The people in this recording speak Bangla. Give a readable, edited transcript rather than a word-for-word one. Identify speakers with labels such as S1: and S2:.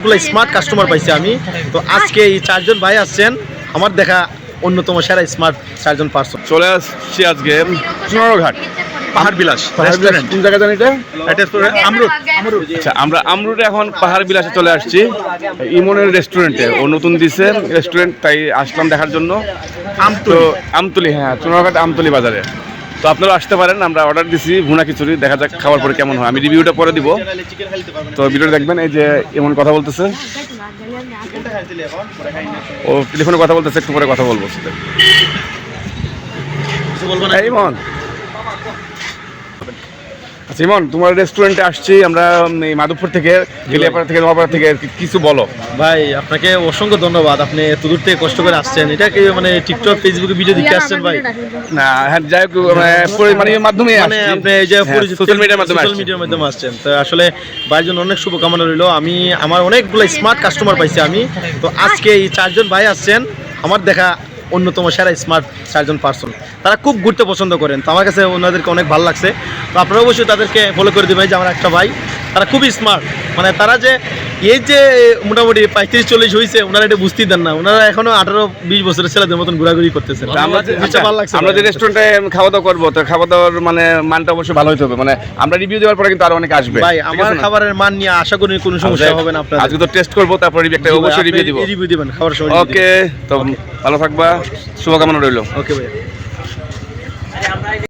S1: স্মার্ট কাস্টমার পাইছি আমি। তো আজকে এই চারজন ভাই আসছেন, আমার দেখা অন্যতম সেরা স্মার্ট চারজন পার্সন।
S2: চলে আসছি আজকে সোনারঘাট পাহাড় বিলাস রেস্টুরেন্ট।
S1: কোন জায়গা জানি
S2: এটা আমরুট। আচ্ছা, আমরা আমরুটে এখন পাহাড় বিলাসে চলে আসছি, ইমনের রেস্টুরেন্টে। ও নতুন দিছে রেস্টুরেন্ট, তাই আসলাম দেখার জন্য। আমতলি, হ্যাঁ, সোনারঘাট আমতলি বাজারে। তো আপনারা আসতে পারেন। আমরা অর্ডার দিছি ভুনা খিচুড়ি, দেখা যাক খাওয়ার পরে কেমন হয়। আমি রিভিউটা পরে দিব, তো ভিডিওটা দেখবেন। এই যে এমন কথা বলতেছে, ও টেলিফোনে কথা বলতেছে, একটু পরে কথা বলবো। ইমন, আচ্ছা ইমন, তোমার রেস্টুরেন্টে আসছি আমরা মাধবপুর থেকে, গেলিয়াপাড়া থেকে, নোয়াপাড়া থেকে। কিছু বলো
S1: ভাই। আপনাকে অসংখ্য ধন্যবাদ, আপনি এত দূর থেকে কষ্ট করে আসছেন। এটা কি মানে টিকটক ফেসবুকে ভিডিও দেখতে আসছেন ভাই?
S2: না, হ্যাঁ, যাই হোক, মানে মাধ্যমে
S1: মানে আপনি এই যে
S2: সোশ্যাল মিডিয়ার
S1: মাধ্যমে আসছেন। তো আসলে ভাইয়ের জন্য অনেক শুভকামনা রইল। আমি আমার অনেকগুলো স্মার্ট কাস্টমার পাইছি আমি। তো আজকে এই চারজন ভাই আসছেন, আমার দেখা অন্যতম সেরা স্মার্ট চারজন পার্সন। তারা খুব ঘুরতে পছন্দ করেন, তো আমার কাছে ওনাদেরকে অনেক ভালো লাগছে। তো আপনারা অবশ্যই তাদেরকে ফলো করে দেবেন। যে আমার একটা ভাই, তারা খুবই স্মার্ট। মানে তারা যে এই যে মোটামুটি 35-40 হয়েছে, ওনারা এটা বুঝতেই দেন না। ওনারা এখনো 18-20 বছরের ছেলেদের মতন ঘোরাঘুরি করতেছে।
S2: আমরা যে রেস্টুরেন্টে খাওয়া দাওয়া করবো, তো খাওয়া দাওয়ার মানে মানটা অবশ্যই ভালো হতে হবে। মানে আমরা রিভিউ দেওয়ার পরে কিন্তু আরো অনেক আসবে
S1: ভাই। আমার খাবারের মান নিয়ে আশা করি কোনো সমস্যা হবে না আপনার।
S2: আজকে তো টেস্ট করবো, তারপর অবশ্যই রিভিউ
S1: দিবেন খাওয়ার সময়।
S2: ওকে, তো ভালো থাকবা, শুভকামনা রইল।
S1: ওকে ভাই।